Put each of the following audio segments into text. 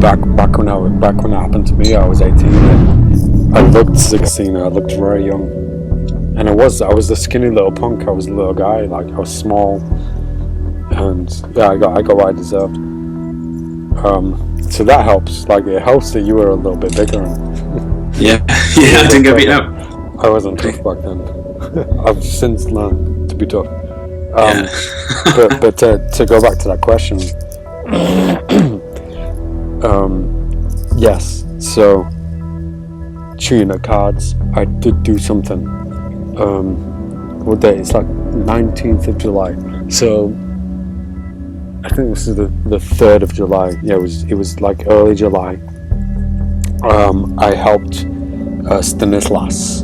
back when it happened to me, I was 18. And I looked 16. I looked very young, and I was a skinny little punk. I was a little guy. Like, I was small, and yeah, I got what I deserved. So that helps. Like, it helps that you were a little bit bigger. And yeah, I didn't get beat up. I wasn't tough back then. I've since learned to be tough. But to go back to that question, yes. So, shooting at cards, I did do something. What day? It's like 19th of July. So, I think this is the 3rd of July. Yeah, it was like early July. I helped Stanislas.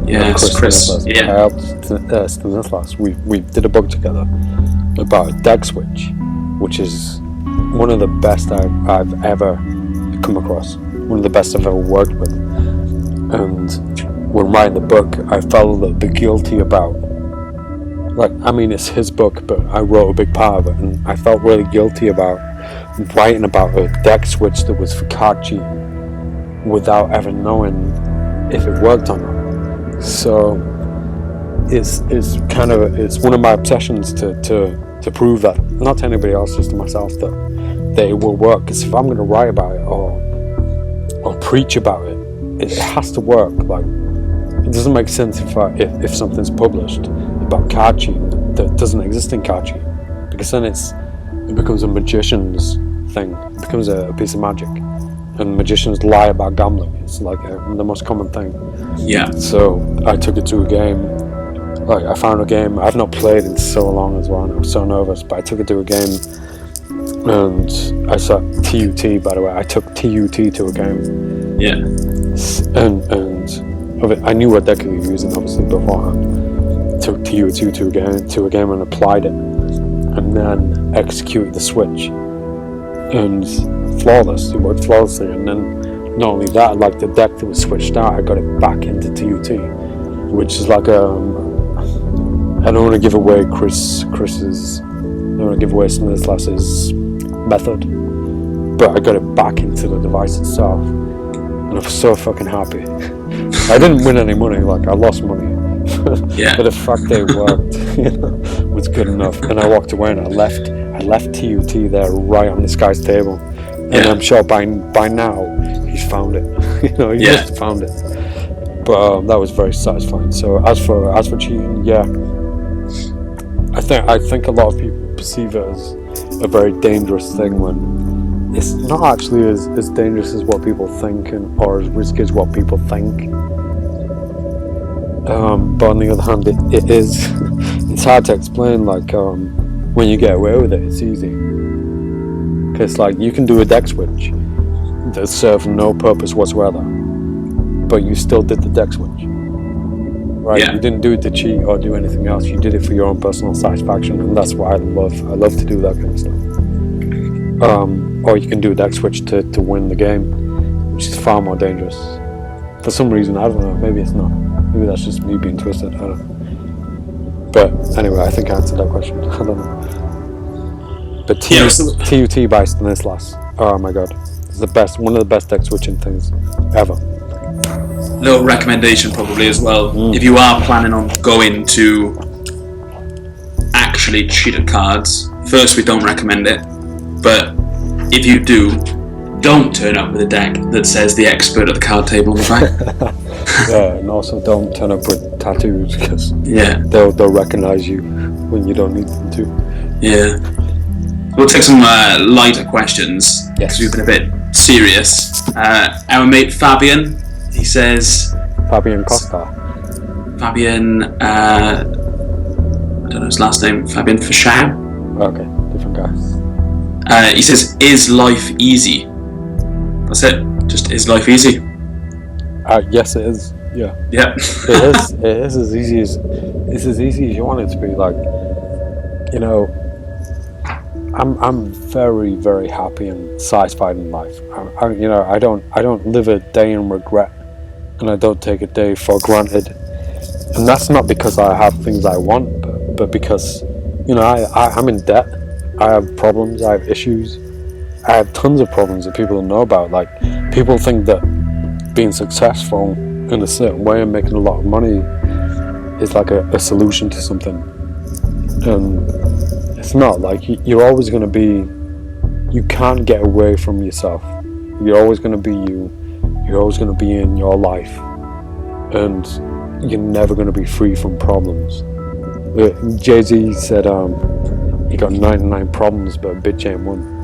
Yes, Chris. Yeah. I helped Stanislas. We did a book together about a deck switch, which is one of the best I've ever come across. One of the best I've ever worked with. And when writing the book, I felt a little bit guilty about, like, I mean, it's his book, but I wrote a big part of it, and I felt really guilty about writing about a deck switch that was for card cheating without ever knowing if it worked or not. So it's one of my obsessions to prove that, not to anybody else, just to myself, that it will work. Because if I'm going to write about it or preach about it, it has to work. Like, it doesn't make sense if something's published about card cheating that doesn't exist in card cheating, because then it becomes a magician's thing. It becomes a piece of magic, and magicians lie about gambling. It's like the most common thing. Yeah. So I took it to a game. Like, I found a game I've not played in so long as well, and I was so nervous, but I took it to a game, and I saw TUT. By the way, I took TUT to a game. Yeah. And of it, I knew what deck you were using, obviously, beforehand. Took TUT to a game and applied it, and then executed the switch, and flawless. It worked flawlessly. And then not only that, like, the deck that was switched out, I got it back into TUT, which is like I don't want to give away Chris's. I don't want to give away Stanislas's method, but I got it back into the device itself, and I was so fucking happy. I didn't win any money, like, I lost money. Yeah. But the fact that it worked, was good enough. And I walked away and I left TUT there right on this guy's table. And I'm sure by now he's found it. He must have found it. But that was very satisfying. So as for cheating, yeah, I think a lot of people perceive it as a very dangerous thing, when it's not actually as dangerous as what people think, or as risky as what people think. But on the other hand, it is. It's hard to explain. Like, when you get away with it, it's easy. Because, like, you can do a deck switch that serves no purpose whatsoever, but you still did the deck switch, right? Yeah. You didn't do it to cheat or do anything else. You did it for your own personal satisfaction, and that's what I love. I love to do that kind of stuff. Or you can do a deck switch to win the game, which is far more dangerous. For some reason, I don't know. Maybe it's not. Maybe that's just me being twisted. I don't know. But anyway, I think I answered that question. I don't know. But TUT by Stanislas. Oh my god, it's the best. One of the best deck switching things ever. Little recommendation probably as well. If you are planning on going to actually cheat at cards, first, we don't recommend it. But if you do, don't turn up with a deck that says the expert at the card table on the back. Yeah, and also don't turn up with tattoos, because they'll recognize you when you don't need them to. Yeah. We'll take some lighter questions, because we've been a bit serious. Our mate Fabian, he says... Fabian Costa. Fabian, I don't know his last name, Fabian Fischau. Okay, different guys. He says, is life easy? That's it. Just, is life easy? Yes, it is. Yeah. Yeah. It is. It is as easy as you want it to be. Like, I'm very, very happy and satisfied in life. I don't live a day in regret, and I don't take a day for granted. And that's not because I have things I want, but because I'm in debt. I have problems. I have issues. I have tons of problems that people don't know about. Like, people think that being successful in a certain way and making a lot of money is like a solution to something, and it's not. Like, you're always going to be, you can't get away from yourself. You're always going to be you. You're always going to be in your life, and you're never going to be free from problems. Jay-Z said he got 99 problems, but a bitch ain't one.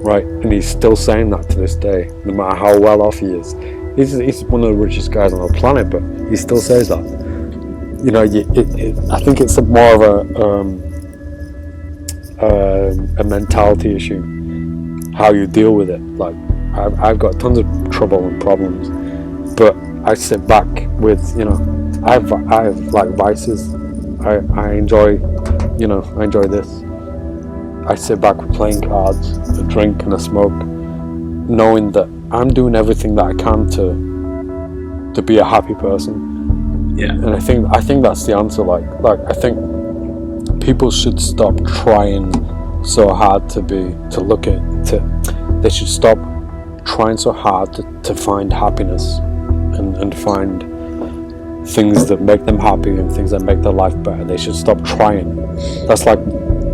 Right? And he's still saying that to this day, no matter how well off he is. He's one of the richest guys on the planet, but he still says that. You know, I think it's more of a mentality issue, how you deal with it. Like, I've got tons of trouble and problems, but I sit back with, you know, I have like vices. I enjoy, you know, I enjoy this. I sit back with playing cards, a drink and a smoke, knowing that I'm doing everything that I can to be a happy person. Yeah. And I think that's the answer. Like I think people should stop trying so hard they should stop trying so hard to find happiness and find things that make them happy and things that make their life better. They should stop trying. That's like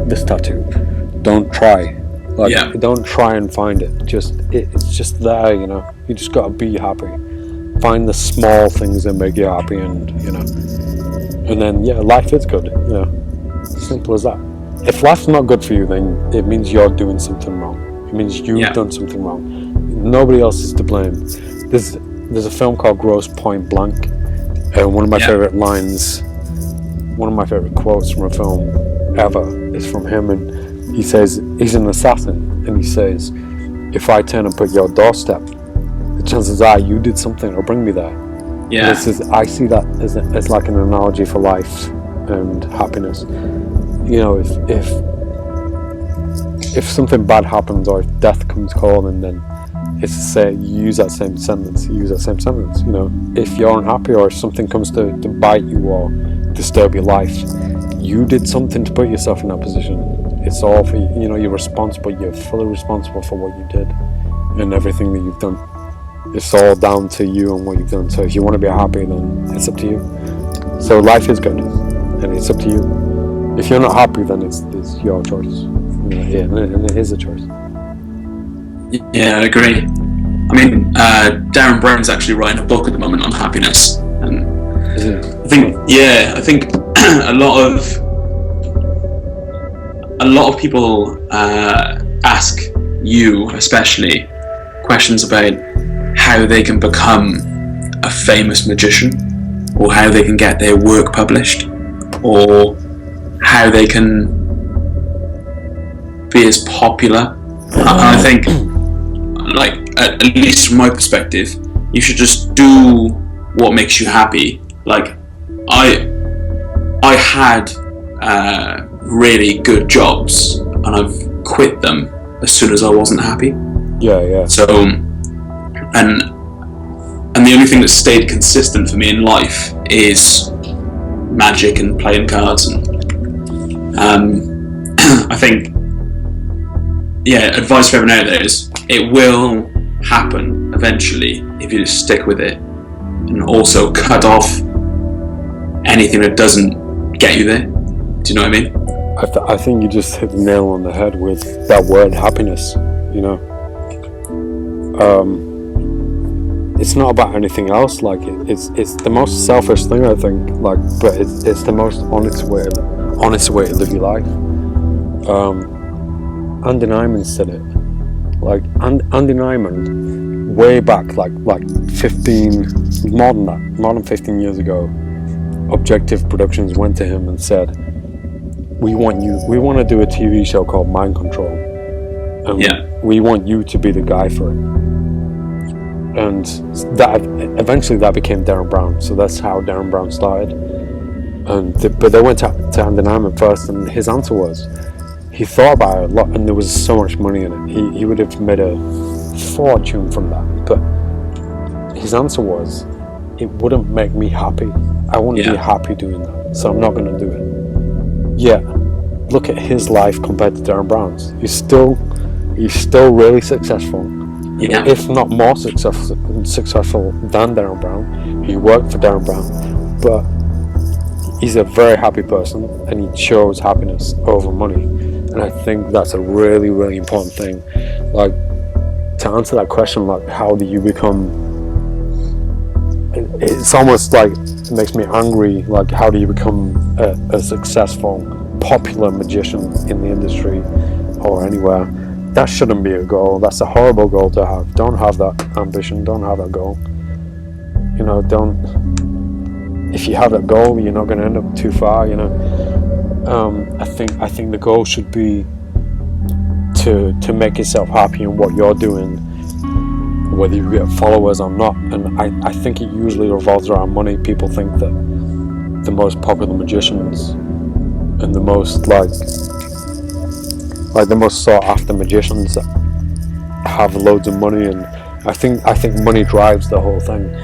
this tattoo. Don't try. Like, don't try and find it. It's just there, you know. You just gotta be happy. Find the small things that make you happy, and you know. And then life is good. You know, simple as that. If life's not good for you, then it means you're doing something wrong. It means you've done something wrong. Nobody else is to blame. There's a film called Grosse Point Blank, and one of my favorite lines, one of my favorite quotes from a film ever is from him, and he says, he's an assassin, and he says, if I turn up at your doorstep, the chances are you did something that'll bring me there. Yeah. I see that as like an analogy for life and happiness. You know, if something bad happens, or if death comes calling, then it's to say, you use that same sentence. You know, if you're unhappy, or if something comes to bite you or disturb your life, you did something to put yourself in that position. It's all for you. You know, you're responsible. You're fully responsible for what you did and everything that you've done. It's all down to you and what you've done. So if you want to be happy, then it's up to you. So life is good, and it's up to you. If you're not happy, then it's your choice. And it is a choice. Yeah, I agree. I mean, Darren Brown's actually writing a book at the moment on happiness, and I think a lot of people ask you, especially, questions about how they can become a famous magician, or how they can get their work published, or how they can be as popular. And I think, like, at least from my perspective, you should just do what makes you happy. Like, I had really good jobs, and I've quit them as soon as I wasn't happy. Yeah. So, and the only thing that stayed consistent for me in life is magic and playing cards. And I think, advice for everyone out there is, it will happen eventually if you just stick with it, and also cut off anything that doesn't get you there. Do you know what I mean? I think you just hit the nail on the head with that word, happiness. You know, it's not about anything else. Like, it's the most selfish thing, I think. Like, but it's the most honest way to live your life. Andy Nyman said it. Like, Andy Nyman, way back, like 15, more than 15 years ago, Objective Productions went to him and said, we want to do a TV show called Mind Control, and we want you to be the guy for it. And that eventually became Darren Brown. So that's how Darren Brown started. But they went to Andy Nyman first, and his answer was, he thought about it a lot, and there was so much money in it. He would have made a fortune from that. But his answer was, it wouldn't make me happy. I wouldn't be happy doing that, so I'm not going to do it. Yeah, look at his life compared to Darren Brown's. He's still he's still really successful. Yeah. If not more successful than Darren Brown. He worked for Darren Brown, but he's a very happy person, and he chose happiness over money. And I think that's a really, really important thing. Like, to answer that question, like, how do you become, it's almost like, it makes me angry, like, how do you become a successful, popular magician in the industry or anywhere? That shouldn't be a goal. That's a horrible goal to have. Don't have that ambition, don't have that goal. You know, if you have that goal, you're not going to end up too far, you know. I think the goal should be to make yourself happy in what you're doing, whether you get followers or not. And I think it usually revolves around money. People think that the most popular magicians and the most like the most sought after magicians that have loads of money, and I think money drives the whole thing.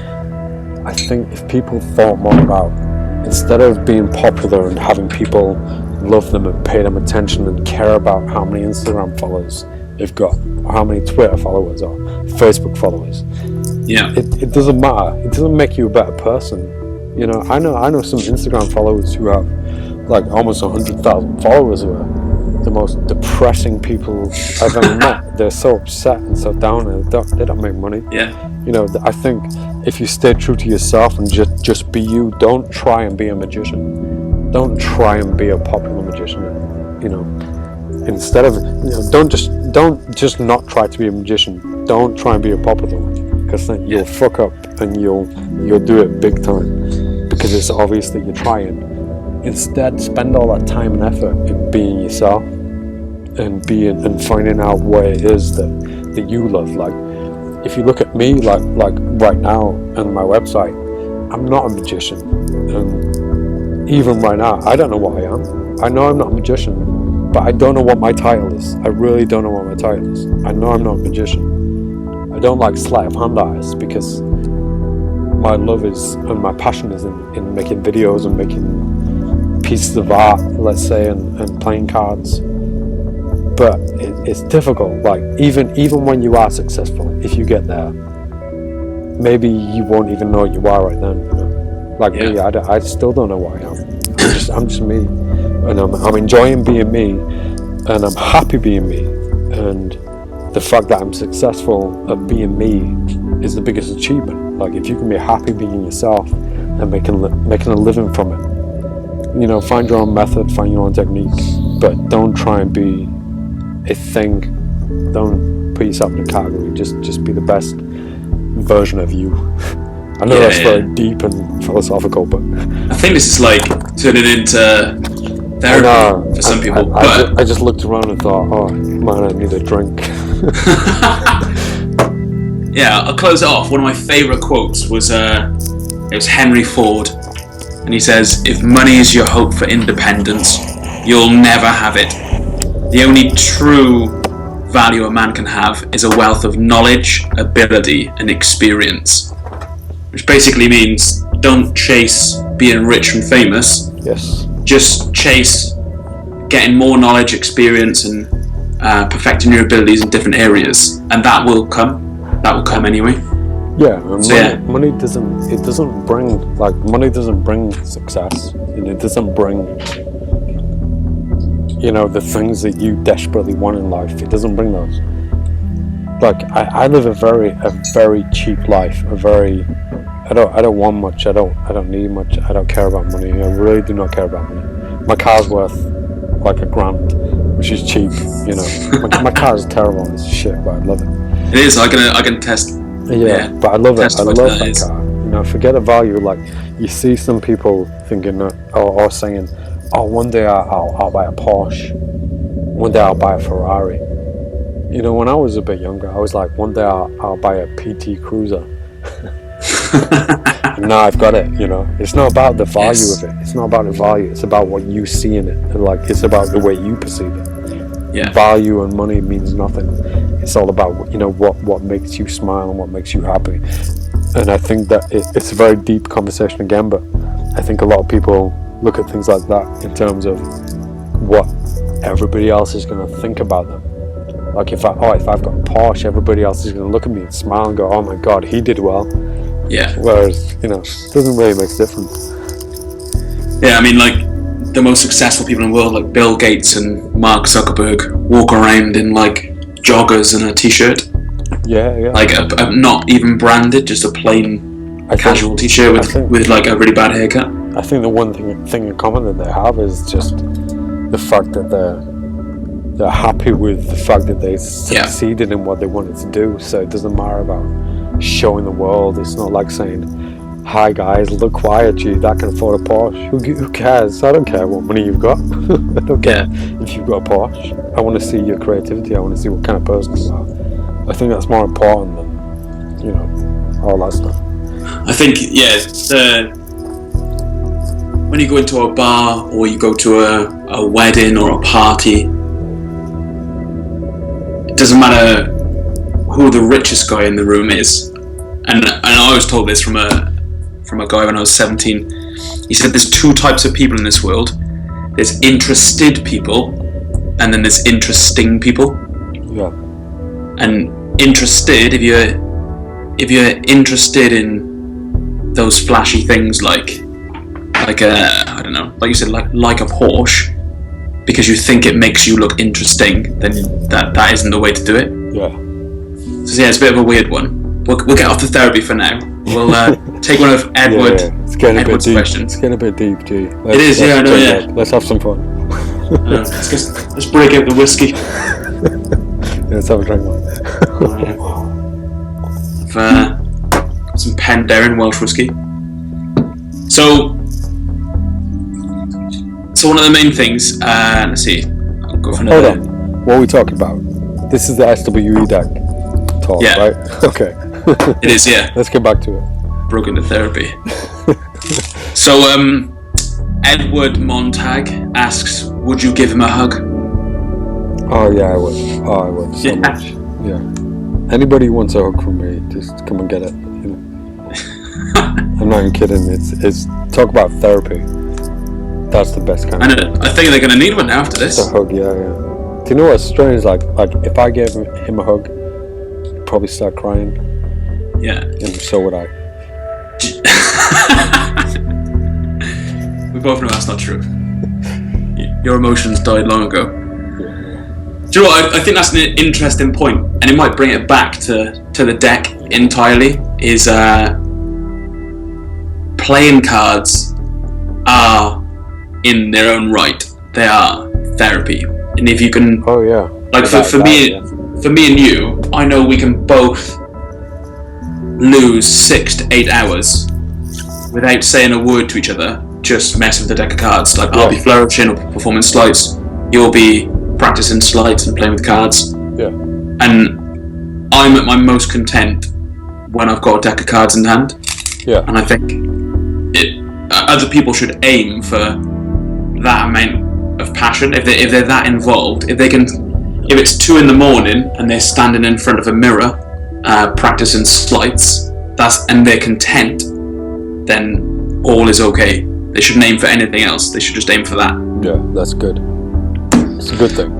I think if people thought more about, instead of being popular and having people love them and pay them attention and care about how many Instagram followers they've got, or how many Twitter followers or Facebook followers, it doesn't matter. It doesn't make you a better person. You know, I know some Instagram followers who have like almost 100,000 followers who are the most depressing people I've ever met. They're so upset and so down, and they don't make money. Yeah. You know, I think if you stay true to yourself and just be you, don't try and be a magician. Don't try and be a popular magician. You know, instead of, you know, don't just not try to be a magician. Don't try and be a popular one, because then you'll fuck up and you'll do it big time, because it's obvious that you're trying. Instead, spend all that time and effort in being yourself and finding out what it is that you love. Like, if you look at me, like right now on my website, I'm not a magician, and even right now, I don't know what I am. I know I'm not a magician, but I don't know what my title is. I really don't know what my title is. I know I'm not a magician. I don't like sleight of hand artists, because my love is, and my passion is in making videos and making pieces of art, let's say, and playing cards. But it's difficult. Like, even when you are successful, if you get there, maybe you won't even know you are right then. You know? Like me, I still don't know what I am. I'm just me, and I'm enjoying being me, and I'm happy being me. And the fact that I'm successful at being me is the biggest achievement. Like, if you can be happy being yourself and making a living from it, you know, find your own method, find your own technique, but don't try and be a thing. Don't put yourself in a category. Just be the best version of you. I know that's very deep and philosophical, but I think this is like turning into therapy for some people. I just looked around and thought, oh man, I need a drink. Yeah, I'll close it off. One of my favourite quotes was it was Henry Ford, and he says, "If money is your hope for independence, you'll never have it. The only true value a man can have is a wealth of knowledge, ability, and experience." Which basically means don't chase being rich and famous. Yes. Just chase getting more knowledge, experience, and perfecting your abilities in different areas, and that will come. That will come anyway. Yeah, and money doesn't bring success, and it doesn't bring, you know, the things that you desperately want in life. It doesn't bring those. Like, I live a very cheap life. I don't want much. I don't need much. I don't care about money. I really do not care about money. My car's worth like $1,000, which is cheap. You know, my car is terrible. It's shit, but I love it. It is. I can test. Yeah, but I love it. I love that car. You know, forget the value. Like, you see some people thinking or saying, "Oh, one day I'll buy a Porsche. One day I'll buy a Ferrari." You know, when I was a bit younger, I was like, "One day I'll buy a PT Cruiser." Now I've got it. You know, it's not about the value of it. It's not about the value. It's about what you see in it, and like, it's about the way you perceive it. Yeah. Value and money means nothing. It's all about, you know, what makes you smile and what makes you happy. And I think that it's a very deep conversation again, but I think a lot of people look at things like that in terms of what everybody else is going to think about them. Like if I've got a Porsche, everybody else is going to look at me and smile and go, "Oh my God, he did well." Yeah. Whereas, it doesn't really make a difference. Yeah, I mean, like, the most successful people in the world, like Bill Gates and Mark Zuckerberg, walk around in, like, joggers and a t-shirt. Yeah. Like, not even branded, just a plain casual t-shirt with, like, a really bad haircut. I think the one thing in common that they have is just the fact that they're happy with the fact that they succeeded in what they wanted to do. So it doesn't matter about showing the world. It's not like saying, "Hi guys, look quiet, that can afford a Porsche." Who cares? I don't care what money you've got. I don't care if you've got a Porsche. I want to see your creativity. I want to see what kind of person you are. I think that's more important than all that stuff. I think when you go into a bar or you go to a wedding or a party, it doesn't matter who the richest guy in the room is. And I was told this from a guy when I was 17. He said there's two types of people in this world. There's interested people, and then there's interesting people. Yeah. And interested, if you're interested in those flashy things like I don't know, like you said, like a Porsche, because you think it makes you look interesting, then that isn't the way to do it. Yeah. So it's a bit of a weird one. We'll get off the therapy for now. We'll take one of Edward's questions. It's getting a bit deep, G. It is, I know. Let's have some fun. Let's break out the whiskey. Let's have a drink, man. I've some Penderyn Welsh whiskey. So one of the main things, let's see. I'll go for another. Hold on. What are we talking about? This is the SWE deck talk, right? Okay. It is, yeah. Let's get back to it. Broke into therapy. So, Edward Montag asks, would you give him a hug? Oh, yeah, I would. I would so much. Yeah. Anybody who wants a hug from me, just come and get it. I'm not even kidding. It's talk about therapy. That's the best kind of thing. I think they're going to need one now after this. It's a hug, yeah. Do you know what's strange? Like if I gave him a hug, he'd probably start crying. Yeah. And so would I. We both know that's not true. Your emotions died long ago. Yeah. Do you know what? I think that's an interesting point, and it might bring it back to the deck entirely. Is playing cards are, in their own right, they are therapy. And if you can, like for me and you, I know we can both lose 6 to 8 hours without saying a word to each other, just messing with the deck of cards. Like I'll be flourishing or performing sleights, you'll be practicing sleights and playing with cards. Yeah. And I'm at my most content when I've got a deck of cards in hand. Yeah. And I think other people should aim for that amount of passion. If they're that involved, if it's 2 a.m. and they're standing in front of a mirror practicing sleights, and they're content, then all is okay. They shouldn't aim for anything else. They should just aim for that. Yeah, that's good. It's a good thing.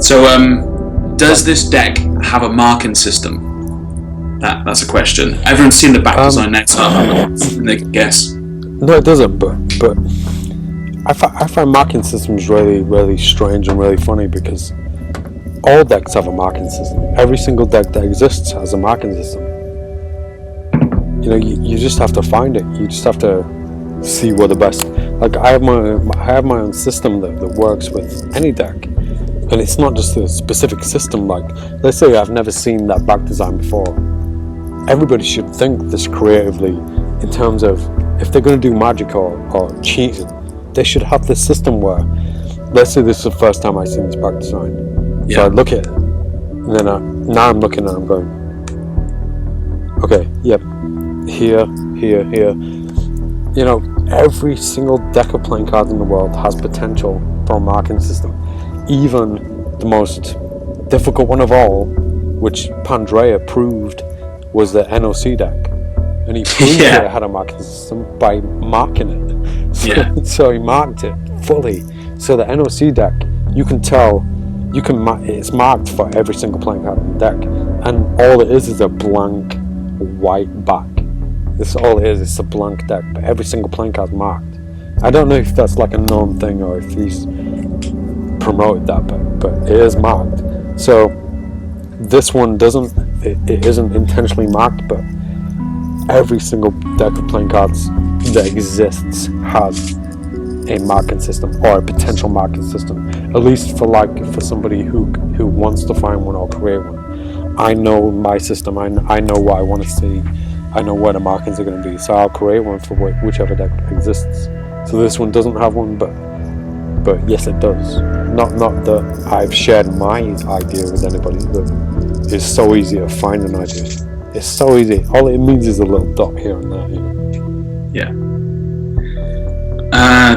So, does this deck have a marking system? That's a question. Everyone's seen the back design next time, and they can guess. No, it doesn't. But I find marking systems really, really strange and really funny because all decks have a marking system. Every single deck that exists has a marking system. You just have to find it. You just have to see what the best. Like I have my own system that works with any deck, and it's not just a specific system. Like let's say I've never seen that back design before. Everybody should think this creatively in terms of if they're going to do magic or cheating, they should have this system where, let's say this is the first time I've seen this back design. Yeah. So I look at it, and then now I'm looking and I'm going, okay, yep, here. Every single deck of playing cards in the world has potential for a marking system. Even the most difficult one of all, which Pandrea proved, was the NOC deck. And he proved that it had a marking system by marking it. So he marked it fully. So the NOC deck, you can tell you can it's marked for every single playing card on the deck, and all it is a blank white back. This all it is. It's a blank deck, but every single playing card's marked. I don't know if that's like a known thing or if he's promoted that, but it is marked. So this one doesn't. It isn't intentionally marked, but every single deck of playing cards that exists has a marking system or a potential marking system. At least for somebody who wants to find one or create one. I know my system. I know what I want to see. I know where the markings are going to be. So I'll create one for whichever deck exists. So this one doesn't have one, but yes, it does. Not that I've shared my idea with anybody, but it's so easy to find an idea. It's so easy. All it means is a little dot here and there. You know? Yeah.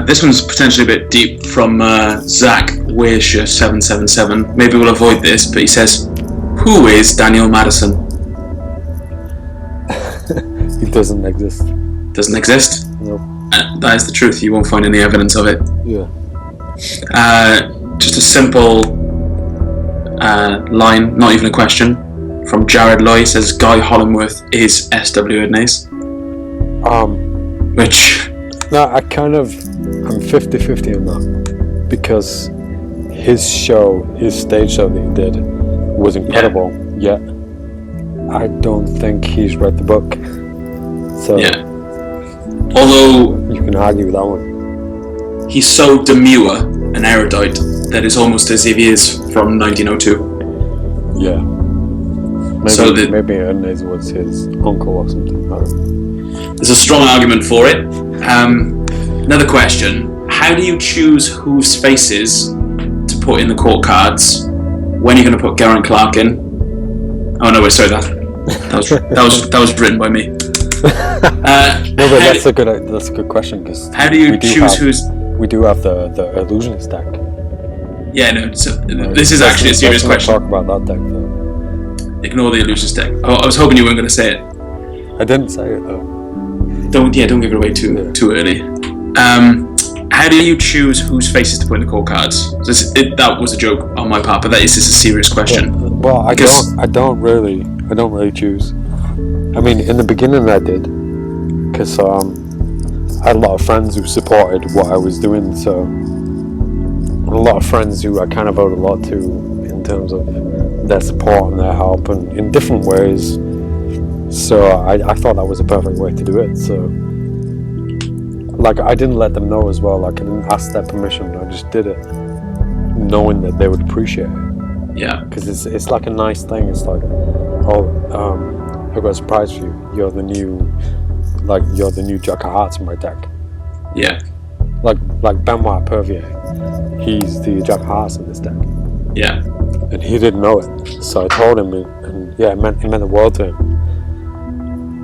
This one's potentially a bit deep from Zach Weisher 777. Maybe we'll avoid this, but he says, "Who is Daniel Madison?" He doesn't exist. Doesn't exist? Nope. That is the truth. You won't find any evidence of it. Yeah. Just a simple line, not even a question, from Jared Loy. Says Guy Hollingworth is SWE AMA. Which... No, I'm 50-50 on that, because his stage show that he did was incredible, yet I don't think he's read the book. So yeah. Although you can argue with that one. He's so demure and erudite that it's almost as if he is from 1902. Yeah. Maybe Ernest was his uncle or something. I don't know. There's a strong argument for it. Another question: how do you choose whose faces to put in the court cards? When are you going to put Geraint Clarke in? Oh no, wait, sorry, that was written by me. No, but that's a good question, because how do you choose who's? We do have the illusionist deck. Yeah, no. So this is actually a serious question. Talk about that deck though. Ignore the illusionist deck. Oh, I was hoping you weren't going to say it. I didn't say it though. Don't give it away too early. How do you choose whose faces to put in the court cards? That was a joke on my part, but that is just a serious question. Well, I don't really choose. I mean, in the beginning I did, because I had a lot of friends who supported what I was doing, so a lot of friends who I kind of owed a lot to in terms of their support and their help, and in different ways. So I thought that was a perfect way to do it. So, like, I didn't let them know as well. Like, I didn't ask their permission. I just did it, knowing that they would appreciate it. Yeah. Because it's like a nice thing. It's like, I've got a surprise for you. You're the new Jack of Hearts in my deck. Yeah. Like Benoit Pervier, he's the Jack of Hearts in this deck. Yeah. And he didn't know it, so I told him, and yeah, it meant the world to him.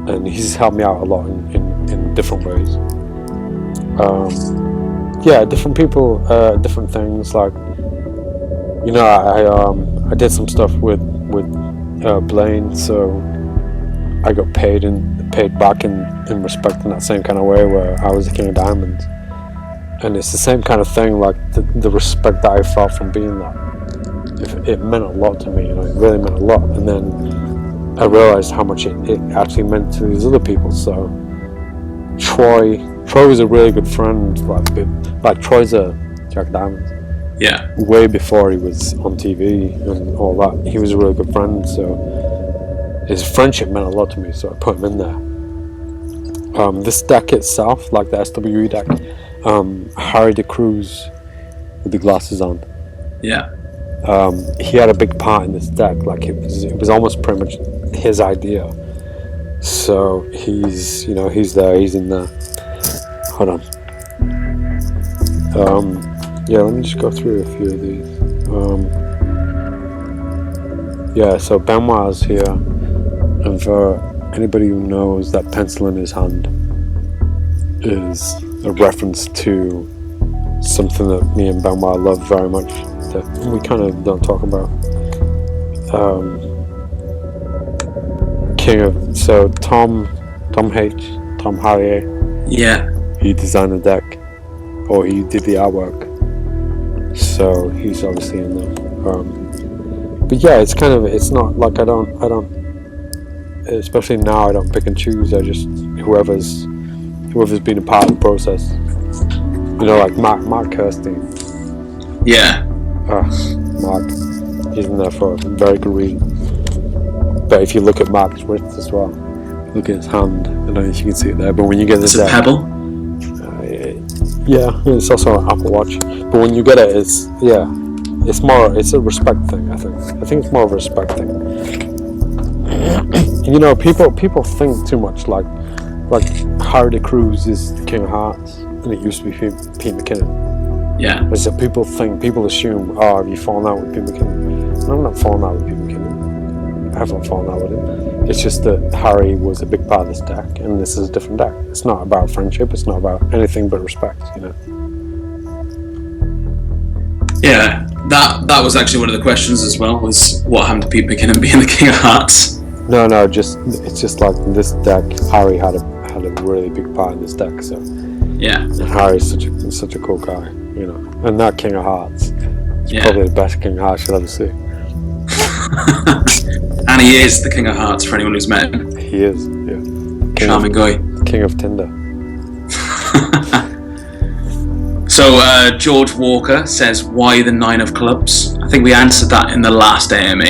And he's helped me out a lot in different ways. Yeah, different people, different things. Like, you know, I did some stuff with Blaine, so I got paid back in respect in that same kind of way, where I was the King of Diamonds. And it's the same kind of thing, like the respect that I felt from being that. It meant a lot to me, you know, it really meant a lot. And then I realized how much it actually meant to these other people. So Troy was a really good friend. Like Troy's a Jack of Diamonds. Yeah. Way before he was on TV and all that, he was a really good friend. So his friendship meant a lot to me. So I put him in there. This deck itself, like the SWE deck, Harry de Cruz with the glasses on. Yeah. He had a big part in this deck. Like it was almost pretty much his idea. So he's there. He's in there. Hold on. Yeah, let me just go through a few of these. Yeah, so Benoit's here, and for anybody who knows, that pencil in his hand is a reference to something that me and Benoit love very much, that we kind of don't talk about. Tom Harrier. Yeah. He designed the deck, or he did the artwork. So he's obviously in there. But yeah, it's kind of, it's not like I don't, especially now, I don't pick and choose. I just, whoever's been a part of the process. You know, like Mark Kirstein. Yeah. Mark, he's in there for a very good reason. But if you look at Mark's wrist as well, look at his hand, I don't know if you can see it there, but when you get this, it's a pebble. Yeah, it's also an Apple Watch. But when you get it, it's a respect thing. I think it's more of a respect thing. You know, people think too much. Like Harry Cruz is the King of Hearts, and it used to be Pete McKinnon. Yeah. So people assume, oh, have you fallen out with Pete McKinnon? No, I'm not falling out with Pete McKinnon. I haven't fallen out with him. It's just that Harry was a big part of this deck, and this is a different deck. It's not about friendship. It's not about anything but respect. You know. Yeah, that was actually one of the questions as well. Was what happened to Pete McKinnon being the King of Hearts? No, it's just like this deck. Harry had a really big part in this deck. So yeah, and Harry's such a cool guy. You know, and that King of Hearts is probably the best King of Hearts you'll ever see. And he is the King of Hearts for anyone who's met him. He is, yeah. Charming guy. King of Tinder. So George Walker says, why the 9 of clubs? I think we answered that in the last AMA.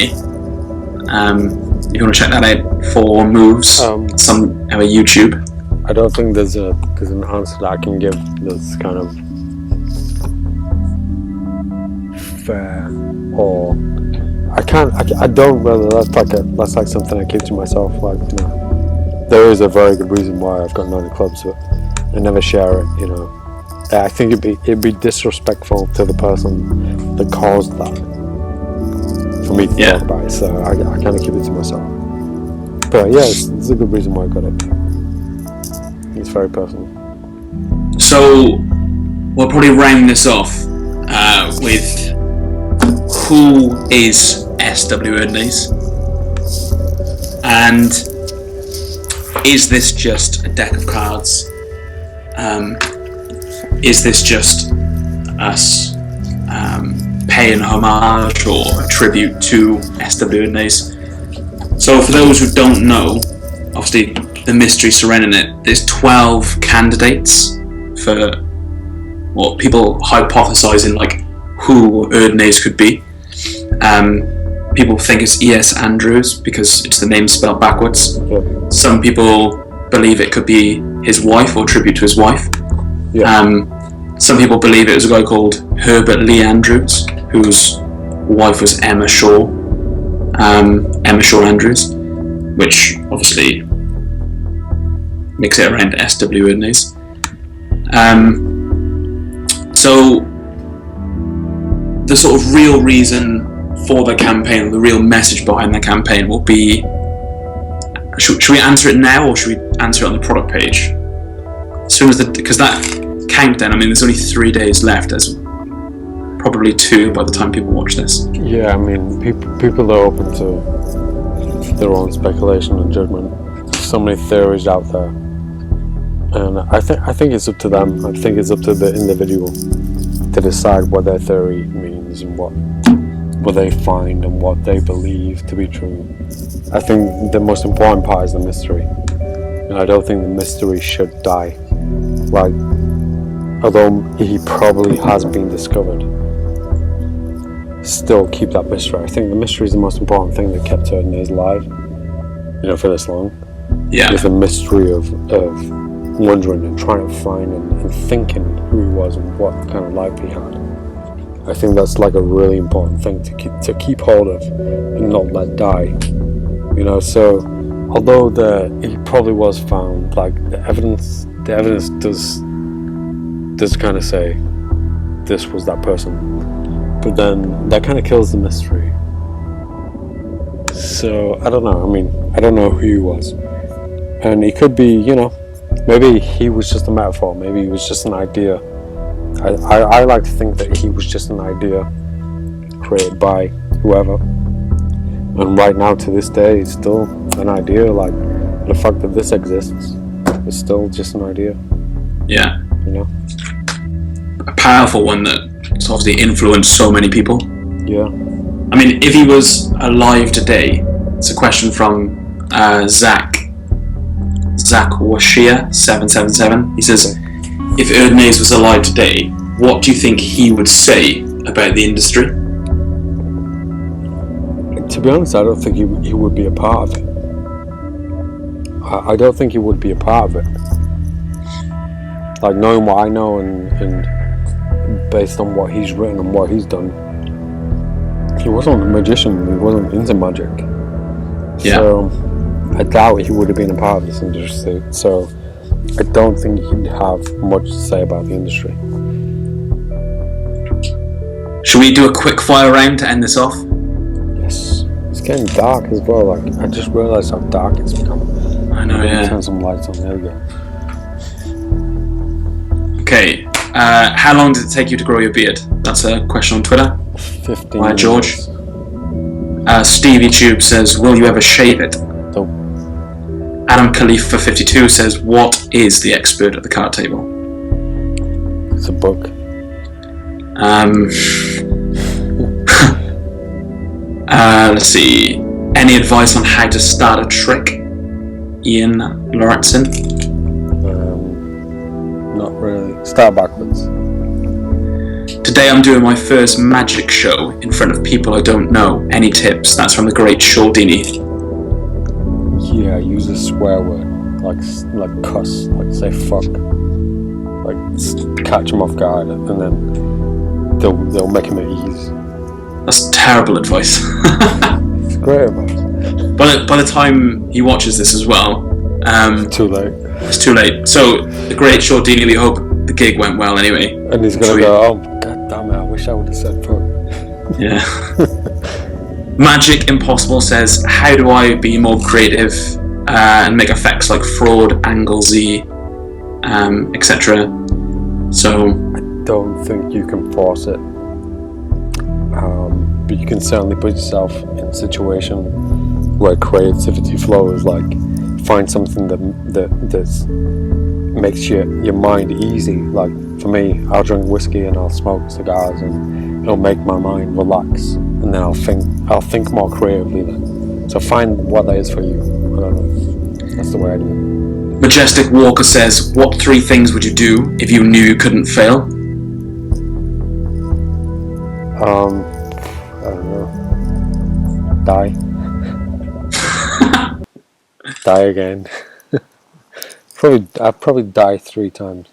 You want to check that out for moves? It's on our YouTube. I don't think there's an answer that I can give that's kind of fair, or I don't really. That's like something I keep to myself. Like, you know, there is a very good reason why I've got 9 of clubs, but I never share it. You know, I think it'd be disrespectful to the person that caused that for me to talk about it. So I kind of keep it to myself. But yeah, it's a good reason why I got it. It's very personal. So we'll probably round this off with who is SWE and is this just a deck of cards? Is this just us paying homage or a tribute to SWE? So for those who don't know, obviously the mystery surrounding it, there's 12 candidates for what people hypothesizing like who Erdnase could be. People think it's E.S. Andrews because it's the name spelled backwards. Yeah. Some people believe it could be his wife or tribute to his wife. Yeah. Some people believe it was a guy called Herbert Lee Andrews, whose wife was Emma Shaw Andrews, which obviously makes it around SWE Erdnase. So the sort of real reason for the campaign, the real message behind the campaign will be, should we answer it now or should we answer it on the product page? As soon as because that countdown, I mean, there's only 3 days left. There's probably 2 by the time people watch this. Yeah, I mean, people are open to their own speculation and judgment. There's so many theories out there, and I think it's up to them. I think it's up to the individual to decide what their theory means and what they find and what they believe to be true. I think the most important part is the mystery, and I don't think the mystery should die. Like, although he probably has been discovered, still keep that mystery. I think the mystery is the most important thing that kept Erdnase alive, you know, for this long. Yeah. It's the mystery of wondering and trying to find and thinking who he was and what kind of life he had. I think that's like a really important thing to keep hold of and not let die. You know, so although he probably was found, like the evidence does kind of say this was that person, but then that kind of kills the mystery. So I don't know. I mean, I don't know who he was, and he could be, you know, maybe he was just a metaphor. Maybe he was just an idea. I like to think that he was just an idea created by whoever, and right now to this day it's still an idea. Like the fact that this exists is still just an idea. Yeah. You know, a powerful one that's obviously influenced so many people. Yeah. I mean, if he was alive today, it's a question from Zach Washia 777. He says, if Erdnase was alive today, what do you think he would say about the industry? To be honest, I don't think he would be a part of it. I don't think he would be a part of it. Like, knowing what I know and based on what he's written and what he's done, he wasn't a magician, he wasn't into magic. Yeah. So I doubt he would have been a part of this industry. So I don't think he'd have much to say about the industry. Should we do a quick fire round to end this off? Yes. It's getting dark as well. Like, I just realised how dark it's become. I know, yeah. Turn some lights on. There we go. Okay. How long did it take you to grow your beard? That's a question on Twitter. 15 By George. minutes. Stevie Tube says, will you ever shave it? Nope. Adam Khalifa 52 says, what is the expert at the card table? It's a book. Let's see. Any advice on how to start a trick? Ian Lauritsen. Not really. Start backwards. Today I'm doing my first magic show in front of people I don't know. Any tips? That's from the great Shaldini. Yeah, use a swear word. Like cuss. Like say fuck. Like catch them off guard and then they'll make him at ease. That's terrible advice. It's great advice. By the time he watches this as well, Too late. it's too late. So the great Shaldini, we hope the gig went well anyway. And he's gonna go, oh god damn it, I wish I would have said fuck. Yeah. Magic Impossible says, how do I be more creative and make effects like fraud, angle Z, etc. So Don't think you can force it. But you can certainly put yourself in a situation where creativity flows. Like, find something that makes your mind easy. Like, for me, I'll drink whiskey and I'll smoke cigars and it'll make my mind relax, and then I'll think more creatively then. So find what that is for you. I don't know. That's the way I do it. Majestic Walker says, what 3 things would you do if you knew you couldn't fail? I don't know. Die. Die again. I'd probably die 3 times.